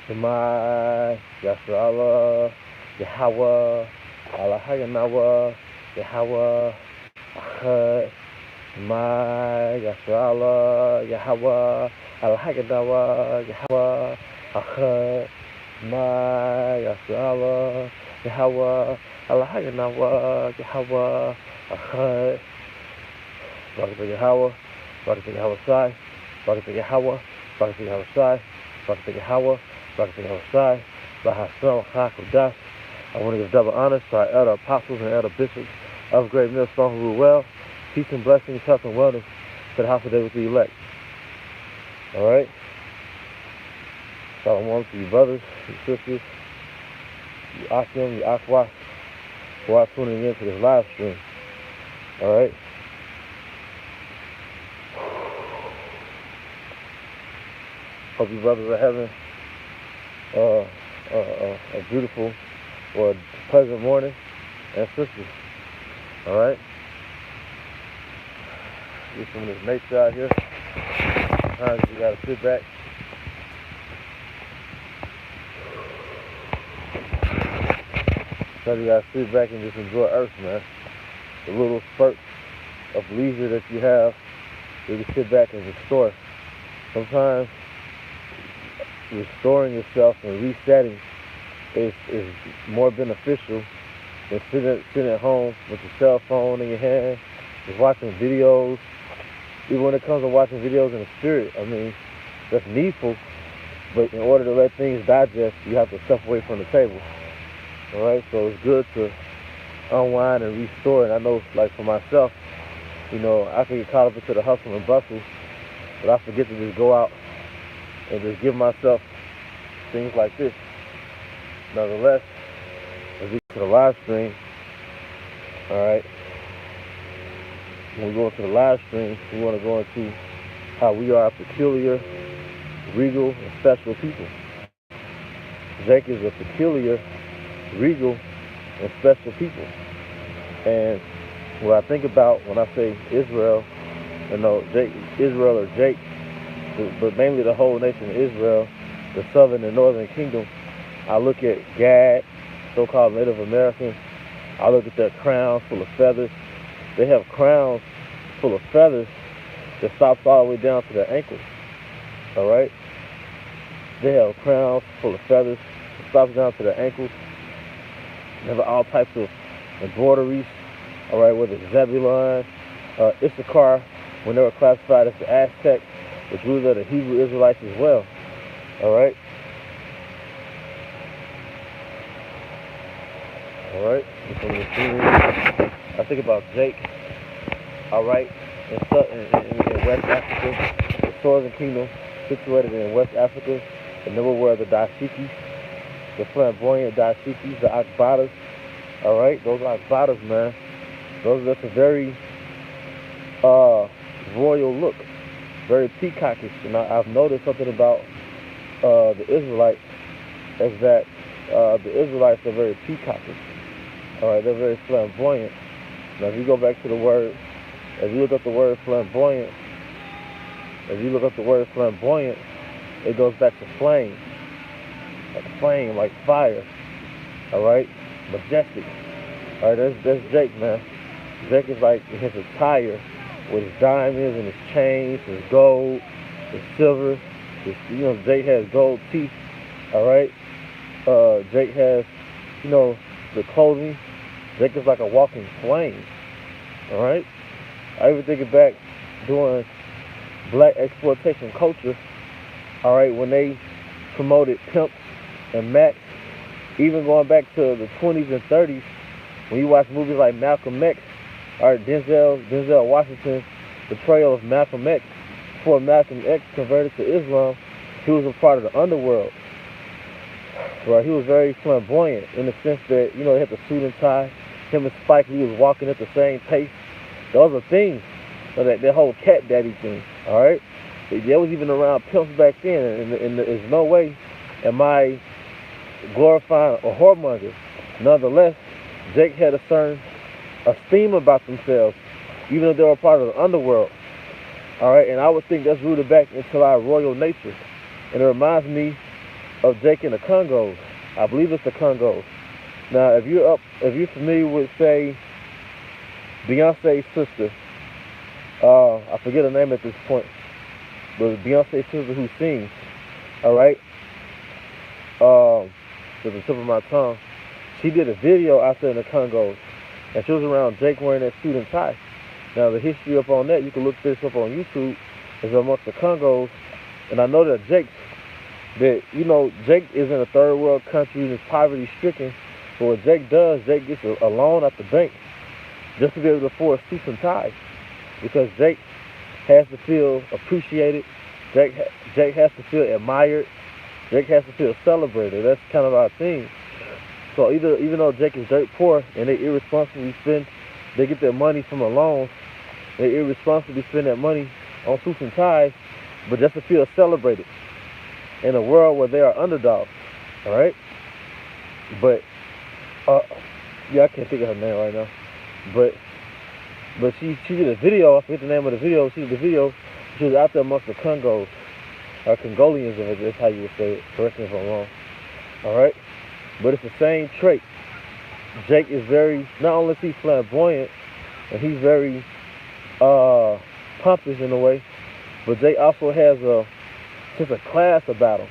Shema Yasrallah Yahweh Allah Hayanawa Yahweh Achad Shema Yasrallah Yahweh Allah Hayanawa Yahweh Achad Shema Yasrallah Yahweh Allah Hayanawa Yahweh Achad Barak Yahweh Barak Yahweh Sai Barak Yahweh Barak Yahweh Sai Barak Yahweh Barak Yahweh Sai Bahasam HaKodash. I want to give double honors to our elder apostles and elder bishops of Great Millstone who rule well. Peace and blessings, health and wellness to the house of David, the elect. Alright? Shalom to you brothers, you sisters, you Akim, you Akwa, who are tuning in to this live stream. Alright? Hope you brothers are having a beautiful or a pleasant morning, and sisters. Alright? Get some of this nature out here. Sometimes you gotta sit back. Sometimes you gotta sit back and just enjoy Earth, man. The little spurts of leisure that you have, you can sit back and restore. Sometimes restoring yourself and resetting is more beneficial than sitting at home with your cell phone in your hand, just watching videos. Even when it comes to watching videos in the spirit, I mean, that's needful, but in order to let things digest, you have to step away from the table. Alright, so it's good to unwind and restore. And I know, like for myself, you know, I can get caught up into the hustle and bustle, but I forget to just go out and just give myself things like this. Nonetheless, as we go to the live stream, alright, when we go into the live stream, we want to go into how we are a peculiar, regal, and special people. Jake is a peculiar, regal, and special people. And what I think about when I say Israel, you know, Israel or Jake, but mainly the whole nation of Israel, the southern and northern kingdom, I look at Gad, so-called Native Americans. I look at their crowns full of feathers. They have crowns full of feathers that stops all the way down to their ankles. All right? They have crowns full of feathers that stops down to their ankles. They have all types of embroideries. All right, whether it's Zebulon, Issachar, when they were classified as the Aztec, which really are the Hebrew Israelites as well. All right? Alright, I think about Jake, alright, in West Africa, the Southern Kingdom, situated in West Africa. The number were the Dashikis, the flamboyant Dashikis, the Akbatas, alright, those Akbatas, man, that's a very royal look, very peacockish. And I've noticed something about the Israelites, is that the Israelites are very peacockish. Alright, they're very flamboyant. Now, if you go back to the word, if you look up the word flamboyant, it goes back to flame, like fire. Alright, majestic. Alright, that's Jake, man. Jake is like his attire with his diamonds and his chains, his gold, his silver. Jake has gold teeth. Alright, Jake has, the clothing. Jake is like a walking flame. Alright? I even think back during black exploitation culture, alright, when they promoted pimps and Macs, even going back to the 20s and 30s, when you watch movies like Malcolm X, alright, Denzel Washington's portrayal of Malcolm X, before Malcolm X converted to Islam, he was a part of the underworld. Right, he was very flamboyant in the sense that, he had the suit and tie. Him and Spike Lee was walking at the same pace. Those are things, that whole cat daddy thing, all right? There was even around pimps back then, and there's no way am I glorifying a whoremonger. Nonetheless, Jake had a certain esteem about themselves, even though they were part of the underworld, all right? And I would think that's rooted back into our royal nature. And it reminds me of Jake in the Congo. I believe it's the Congo. Now, if you're familiar with, say, Beyonce's sister, I forget her name at this point, but Beyonce's sister who sings, all right, to the tip of my tongue, she did a video out there in the Congo, and she was around Jake wearing that suit and tie. Now, the history up on that, you can look this up on YouTube, is amongst the Congos, and I know that Jake is in a third world country and is poverty stricken. But what Jake does, Jake gets a loan at the bank just to be able to afford suits and ties, because Jake has to feel appreciated. Jake has to feel admired. Jake has to feel celebrated. That's kind of our thing. So even though Jake is dirt poor and they irresponsibly they get their money from a loan, they irresponsibly spend that money on suits and ties, but just to feel celebrated in a world where they are underdogs. All right, but I can't think of her name right now, but she did a video. I forget the name of the video. She did the video. She was out there amongst the Congos, or Congolians, if that's how you would say it. Correct me if I'm wrong. All right, but it's the same trait. Jake is not only is he flamboyant and he's very pompous in a way, but Jake also has a sense of class about him.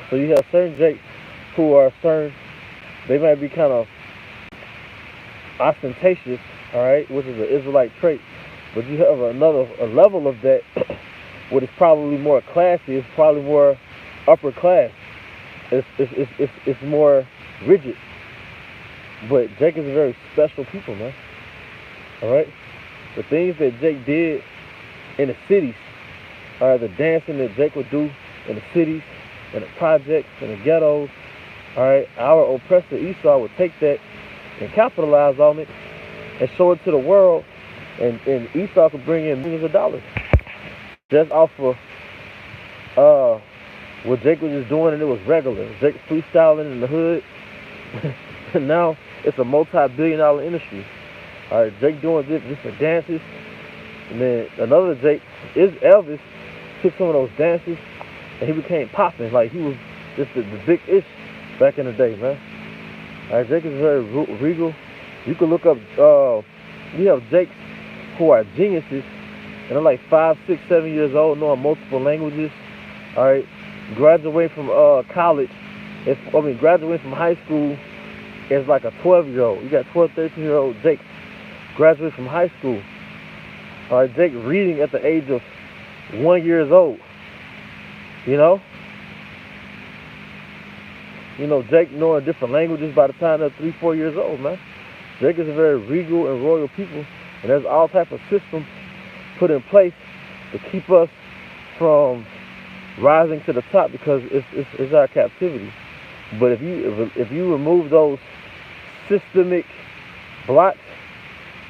So you have certain Jakes who are they might be kind of ostentatious, all right, which is an Israelite trait, but you have a level of that what is probably more classy, it's probably more upper class. It's more rigid. But Jake is a very special people, man. All right? The things that Jake did in the cities, all right, the dancing that Jake would do in the cities, in the projects, in the ghettos, all right, our oppressor Esau would take that and capitalize on it and show it to the world, and Esau could bring in millions of dollars just off of what Jake was just doing, and it was regular. Jake freestyling in the hood, and now it's a multi-billion-dollar industry. All right, Jake doing different dances, and then another Jake is Elvis took some of those dances, and he became popping. Like he was just the big ish back in the day, man. All right, Jake is very regal. You can look up. You have Jakes who are geniuses, and they're like 5, 6, 7 years old, knowing multiple languages. All right, graduating from college. Graduating from high school as like a 12-year-old. You got 12, 13-year-old Jake graduating from high school. All right, Jake reading at the age of 1 year old. Jake knowing different languages by the time they're 3, 4 years old, man. Jake is a very regal and royal people, and there's all type of systems put in place to keep us from rising to the top, because it's our captivity. But if you remove those systemic blocks,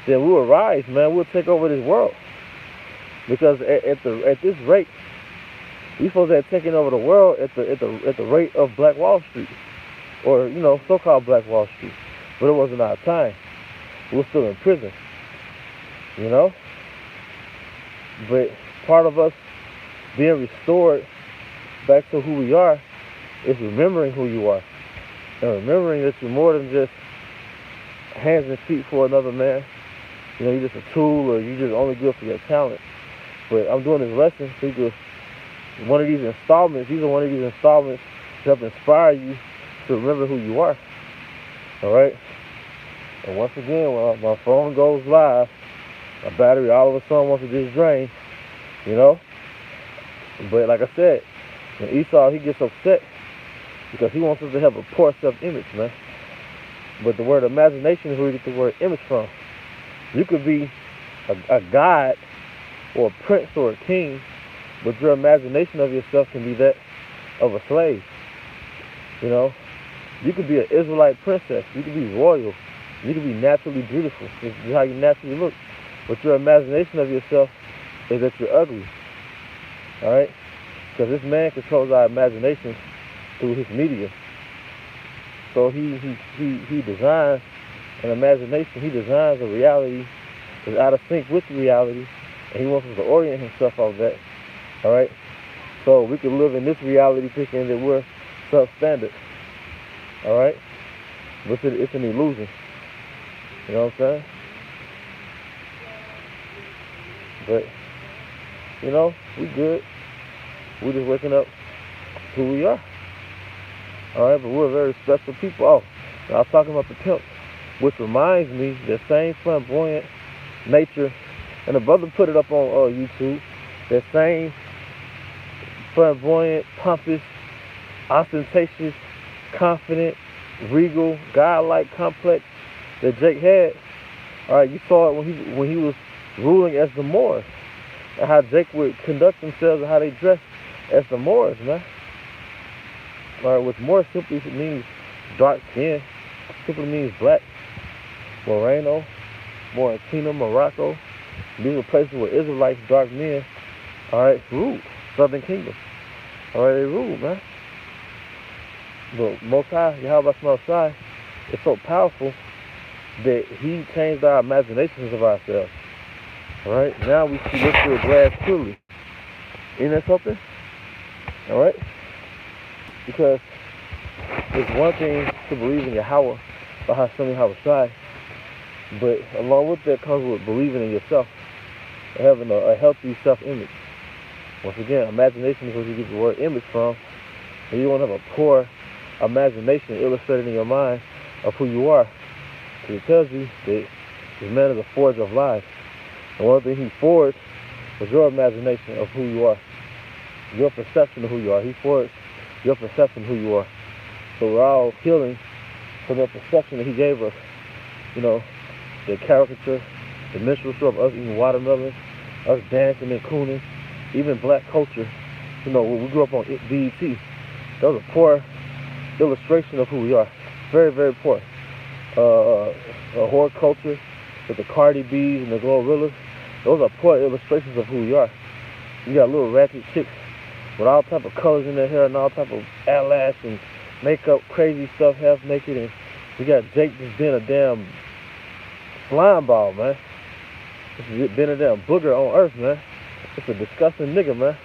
then we will rise, man. We'll take over this world. Because at this rate, we supposed to have taken over the world at the rate of Black Wall Street, or so-called Black Wall Street. But it wasn't our time. We were still in prison. But part of us being restored back to who we are is remembering who you are, and remembering that you're more than just hands and feet for another man. You're just a tool, or you're just only good for your talent. But I'm doing this lesson because these are one of these installments to help inspire you to remember who you are. All right? And once again, when my phone goes live, my battery all of a sudden wants to just drain, But like I said, when Esau, he gets upset because he wants us to have a poor self-image, man. But the word imagination is where you get the word image from. You could be a god or a prince or a king, but your imagination of yourself can be that of a slave. You could be an Israelite princess. You could be royal. You could be naturally beautiful. This is how you naturally look. But your imagination of yourself is that you're ugly. All right? Because this man controls our imagination through his media. So he designs an imagination. He designs a reality that's out of sync with reality, and he wants us to orient himself off that. All right? So we can live in this reality thinking that we're substandard. All right, but it's an illusion. You know what I'm saying? But you know, we good. We just waking up who we are. All right, but we're very special people. Oh, I was talking about the pimp, which reminds me that same flamboyant nature, and the brother put it up on YouTube. That same flamboyant, pompous, ostentatious, confident, regal, godlike complex that Jake had. All right, you saw it when he was ruling as the Moors, and how Jake would conduct themselves and how they dressed as the Moors, man. All right, which Moor simply means dark skin, simply means black. Moreno, Mauritania, Morocco. These are places where Israelites, dark men, all right, ruled. Southern Kingdom. All right, they ruled, man. But Most High, Yahweh Shai, is so powerful that he changed our imaginations of ourselves. All right, now we see look through a glass clearly. Isn't that something? All right, because it's one thing to believe in Yahweh, Yahweh Shai, but along with that comes with believing in yourself, having a healthy self-image. Once again, imagination is where you get the word image from, and you don't have a poor imagination illustrated in your mind of who you are. Because it tells you that this man is a forge of lies. And one thing he forged was your imagination of who you are, your perception of who you are. He forged your perception of who you are. So we're all healing from that perception that he gave us. You know, the caricature, the minstrelsy of us eating watermelon, us dancing and cooning, even black culture. You know, when we grew up on BET, that was a poor illustration of who we are. Very, very poor. Horror culture with the Cardi B's and the Glorilla. Those are poor illustrations of who we are. You got little ratchet chicks with all type of colors in their hair and all type of eyelash and makeup, crazy stuff, half naked, and we got Jake just being a damn slime ball, man. Just being a damn booger on earth, man. It's a disgusting nigga, man.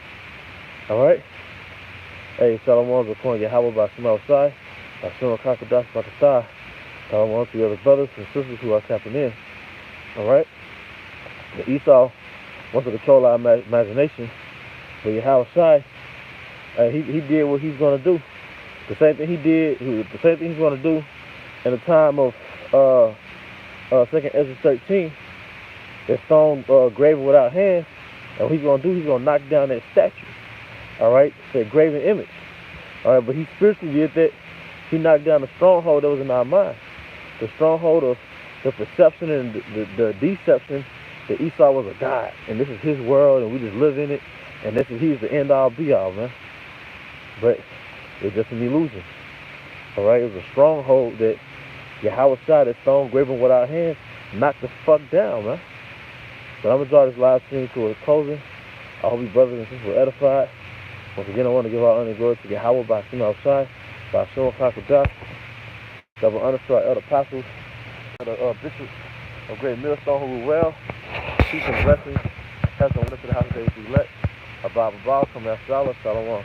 Alright? Hey, Shalom Zakon Yahweh by Shema Osai, by Shema Kakadash Pakistan. Shalom to the other brothers and sisters who are tapping in. Alright? The Esau wants to control our imagination, but Yahweh Shai, he did what he's going to do. The same thing he did, the same thing he's going to do in the time of 2nd Ezra 13, that stone graven without hands. And what he's going to do, he's going to knock down that statue. All right? That graven image. All right? But he spiritually did that. He knocked down the stronghold that was in our mind. The stronghold of the perception and the deception that Esau was a god. And this is his world, and we just live in it. And he's the end-all, be-all, man. But it's just an illusion. All right? It was a stronghold that Yahweh Shai, that stone graven without hands, knocked the fuck down, man. But I'm going to draw this live stream to a closing. I hope you brothers and sisters were edified. Once again, I want to give our honor and glory to Yahweh by Shema Shai, by Shema Kakadash, double honor to our elder apostles, the bishops of Great Millstone who rule well. Peace and blessings. Pass on to the house of Israelite. Abba, come after Allah. Shalom.